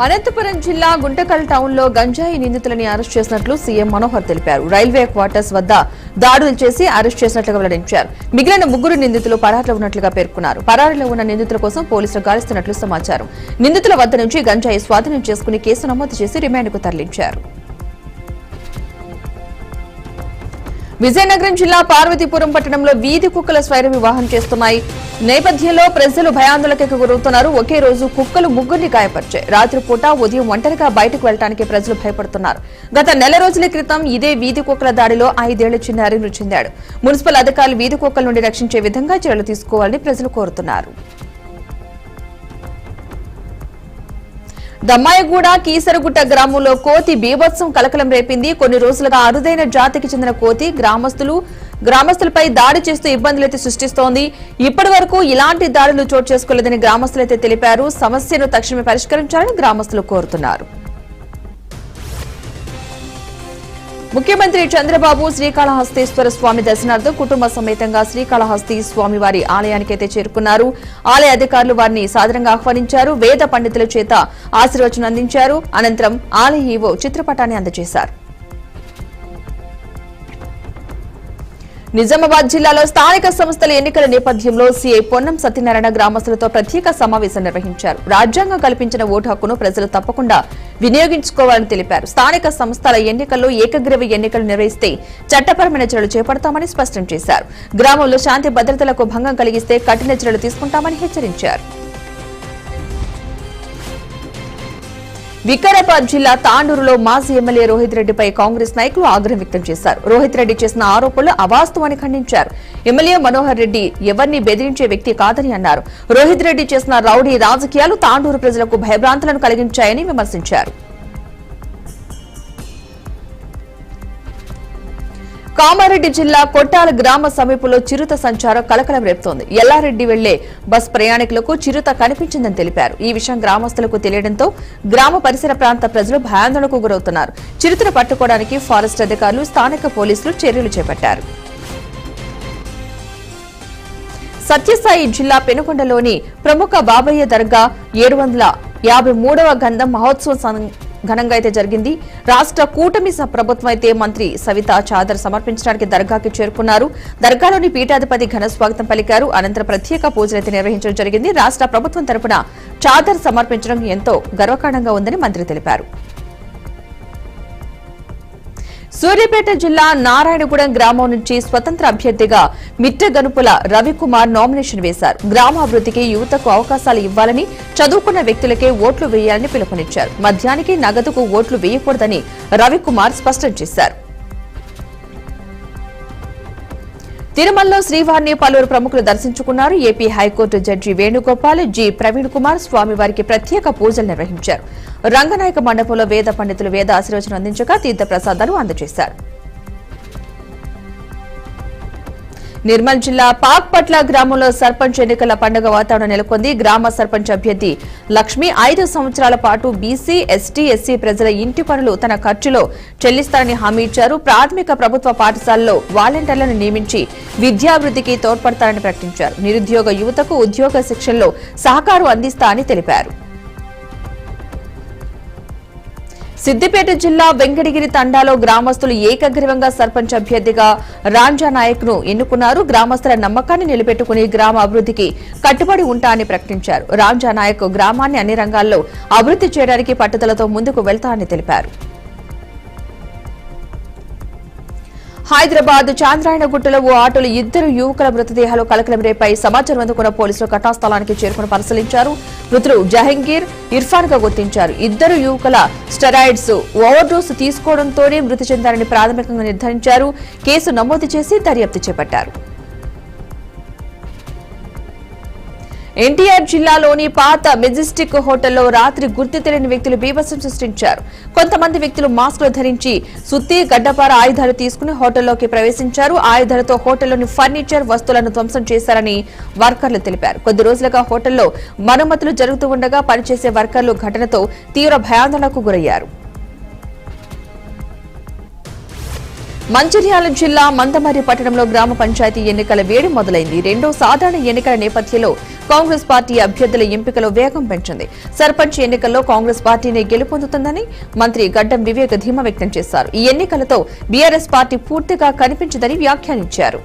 అనంతపురం జిల్లా గుంటకల్ టౌన్ లో గంజాయి నిందితులని అరెస్ట్ చేసినట్లు సీఎం మనోహర్ తెలిపారు. రైల్వే క్వార్టర్స్ వద్ద దాడులు చేసి అరెస్ట్ చేసినట్లుగా వెల్లడించారు. మిగిలిన 3 నిందితులు పరారీలో ఉన్నట్లుగా పేర్కొన్నారు. పరారీలో ఉన్న నిందితుల కోసం పోలీసులు గాలిస్తున్నట్లు సమాచారం. నిందితుల వద్ద నుంచి గంజాయి స్వాధీనం చేసుకుని కేసు నమోదు చేసి రిమాండ్కు తరలించారు. విజయనగరం జిల్లా పార్వతీపురం పట్టణంలో వీధి కుక్కల స్వైర వివాహం చేస్తున్నాయి. నేపథ్యంలో ప్రజలు భయాందోళనకు గురవుతున్నారు. ఒకే రోజు కుక్కలు 3 గాయపరిచాయి. రాత్రిపూట ఉదయం ఒంటరిగా బయటకు వెళ్లడానికి ప్రజలు భయపడుతున్నారు. గత నెల రోజుల క్రితం ఇదే వీధి కుక్కల దాడిలో 5 ఏళ్ల చిన్నారి మృతి చెందాడు. మున్సిపల్ అధికారులు వీధి కుక్కల నుండి రక్షించే విధంగా చర్యలు తీసుకోవాలని ప్రజలు కోరుతున్నారు. దమ్మాయిగూడ కీసరగుట్ట గ్రామంలో కోతి బీభత్సం కలకలం రేపింది. కొన్ని రోజులుగా అరుదైన జాతికి చెందిన కోతి గ్రామస్తులపై దాడి చేస్తూ ఇబ్బందులైతే సృష్టిస్తోంది. ఇప్పటి వరకు ఇలాంటి దాడులు చోటు చేసుకోలేదని గ్రామస్తులైతే తెలిపారు. సమస్యను తక్షణమే పరిష్కరించాలని గ్రామస్తులు కోరుతున్నారు. ముఖ్యమంత్రి చంద్రబాబు శ్రీకాళహస్తీశ్వర స్వామి దర్శనార్థం కుటుంబ సమేతంగా శ్రీకాళహస్తి స్వామివారి ఆలయానికైతే చేరుకున్నారు. ఆలయ అధికారులు వారిని సాదరంగా ఆహ్వానించారు. వేద పండితుల చేత ఆశీర్వచనం అందించారు. అనంతరం ఆలయ ఈవో చిత్రపటాన్ని అందజేశారు. నిజామాబాద్ జిల్లాలో స్థానిక సంస్థల ఎన్నికల నేపథ్యంలో సీఐ పొన్నం సత్యనారాయణ గ్రామస్తులతో ప్రత్యేక సమావేశం నిర్వహించారు. రాజ్యాంగం కల్పించిన ఓటు హక్కును ప్రజలు తప్పకుండా వినియోగించుకోవాలని తెలిపారు. స్థానిక సంస్థల ఎన్నికల్లో ఏకగ్రీవ ఎన్నికలు నిర్వహిస్తే చట్టపరమైన చర్యలు చేపడతామని స్పష్టం చేశారు. గ్రామంలో శాంతి భద్రతలకు భంగం కలిగిస్తే కఠిన చర్యలు తీసుకుంటామని హెచ్చరించారు. వికారాబాద్ జిల్లా తాండూరులో మాజీ ఎమ్మెల్యే రోహిత్ రెడ్డిపై కాంగ్రెస్ నాయకులు ఆగ్రహం వ్యక్తం చేశారు. రోహిత్ రెడ్డి చేసిన ఆరోపణలు అవాస్తవాన్ని ఖండించారు. ఎమ్మెల్యే మనోహర్ రెడ్డి ఎవరిని బెదిరించే వ్యక్తి కాదని అన్నారు. రోహిత్ రెడ్డి చేసిన రౌడీ రాజకీయాలు తాండూరు ప్రజలకు భయభ్రాంతులను కలిగించాయని విమర్శించారు. కామారెడ్డి జిల్లా కొట్టాల గ్రామ సమీపంలో చిరుత సంచారం కలకలం రేపుతోంది. ఎల్లారెడ్డి వెళ్లే బస్ ప్రయాణికులకు చిరుత కనిపించిందని తెలిపారు. ఈ విషయం గ్రామస్తులకు తెలియడంతో గ్రామ పరిసర ప్రాంత ప్రజలు భయాందోళనకు గురవుతున్నారు. చిరుతను పట్టుకోవడానికి ఫారెస్ట్ అధికారులు స్థానిక పోలీసులు చర్యలు చేపట్టారు. సత్యసాయి జిల్లా పెనుకొండలోని ప్రముఖ బాబయ్య దర్గా 753వ గంధం మహోత్సవం ఘనంగా అయితే జరిగింది. రాష్ట్ర కూటమి ప్రభుత్వం అయితే మంత్రి సవిత చాదర్ సమర్పించడానికి దర్గాకి చేరుకున్నారు. దర్గాలోని పీఠాధిపతి ఘన స్వాగతం పలికారు. అనంతరం ప్రత్యేక పూజలైతే నిర్వహించడం జరిగింది. రాష్ట్ర ప్రభుత్వం తరపున చాదర్ సమర్పించడం ఎంతో గర్వకారణంగా ఉందని మంత్రి తెలిపారు. సూర్యాపేట జిల్లా నారాయణగూడెం గ్రామం నుంచి స్వతంత్ర అభ్యర్థిగా మిట్టగనుపుల రవికుమార్ నామినేషన్ వేశారు. గ్రామాభివృద్ధికి యువతకు అవకాశాలు ఇవ్వాలని, చదువుకున్న వ్యక్తులకే ఓట్లు వేయాలని పిలుపునిచ్చారు. మద్యానికి నగదుకు ఓట్లు వేయకూడదని రవికుమార్ స్పష్టం చేశారు. తిరుమలలో శ్రీవారిని పలువురు ప్రముఖులు దర్శించుకున్నారు. AP high court judge Venugopal, G Praveen Kumar స్వామివారికి ప్రత్యేక పూజలు నిర్వహించారు. రంగనాయక మండపంలో వేద పండితులు వేద ఆశీర్వచనం అందించగా తీర్థ ప్రసాదాలు అందజేశారు. నిర్మల్ జిల్లా పాక్పట్ల గ్రామంలో సర్పంచ్ ఎన్నికల పండుగ వాతావరణం నెలకొంది. గ్రామ సర్పంచ్ అభ్యర్థి లక్ష్మి 5 సంవత్సరాల పాటు బీసీ, ఎస్టీ, ఎస్సీ ప్రజల ఇంటి పనులు తన ఖర్చులో చెల్లిస్తారని హామీ ఇచ్చారు. ప్రాథమిక ప్రభుత్వ పాఠశాలలో వాలంటీర్లను నియమించి విద్యాభివృద్ధికి తోడ్పడతారని ప్రకటించారు. నిరుద్యోగ యువతకు ఉద్యోగ శిక్షణలో సహకారం అందిస్తా అని తెలిపారు. సిద్దిపేట జిల్లా వెంకటగిరి తండాలో గ్రామస్తులు ఏకగ్రీవంగా సర్పంచ్ అభ్యర్థిగా రాంజా నాయక్ ను ఎన్నుకున్నారు. గ్రామస్తుల నమ్మకాన్ని నిలబెట్టుకుని గ్రామ అభివృద్ధికి కట్టుబడి ఉంటా అని ప్రకటించారు. రాంజా నాయక్ గ్రామాన్ని అన్ని రంగాల్లో అభివృద్ధి చేయడానికి పట్టుదలతో ముందుకు వెళ్తారని తెలిపారు. హైదరాబాద్ చాంద్రాయణగుట్టలో ఓ ఆటోలో 2 యువకుల మృతదేహాలు కలకలం రేపాయి. సమాచారం అందుకున్న పోలీసులు ఘటనాస్థలానికి చేరుకుని పరిశీలించారు. మృతులు జహంగీర్, ఇర్ఫాన్ గా గుర్తించారు. 2 యువకుల స్టెరాయిడ్స్ ఓవర్డోస్ తీసుకోవడంతోనే మృతి చెందారని ప్రాథమికంగా నిర్ధారించారు. కేసు నమోదు చేసి దర్యాప్తు చేపట్టారు. ఎన్టీఆర్ జిల్లాలోని పాత మెజెస్టిక్ హోటల్లో రాత్రి గుర్తు తెలియని వ్యక్తులు బీభత్సం సృష్టించారు. కొంతమంది వ్యక్తులు మాస్కులు ధరించి సుత్తి, గడ్డపార ఆయుధాలు తీసుకుని హోటల్లోకి ప్రవేశించారు. ఆయుధాలతో హోటల్లోని ఫర్నిచర్ వస్తువులను ధ్వంసం చేశారని వర్కర్లు తెలిపారు. కొద్ది రోజులుగా హోటల్లో మరమ్మతులు జరుగుతూ ఉండగా పనిచేసే వర్కర్లు ఘటనతో తీవ్ర భయాందోళనకు గురయ్యారు. మంచిర్యాల జిల్లా మందమర్రి పట్టణంలో గ్రామ పంచాయతీ ఎన్నికల వేడి మొదలైంది. రెండో సాధారణ ఎన్నికల నేపథ్యంలో కాంగ్రెస్ పార్టీ అభ్యర్థుల ఎంపికలో వేగం పెంచింది. సర్పంచ్ ఎన్నికల్లో కాంగ్రెస్ పార్టీనే గెలుపొందుతుందని మంత్రి గడ్డం వివేక్ ధీమా వ్యక్తం చేశారు. ఈ ఎన్నికలతో బీఆర్ఎస్ పార్టీ పూర్తిగా కనిపించదని వ్యాఖ్యానించారు.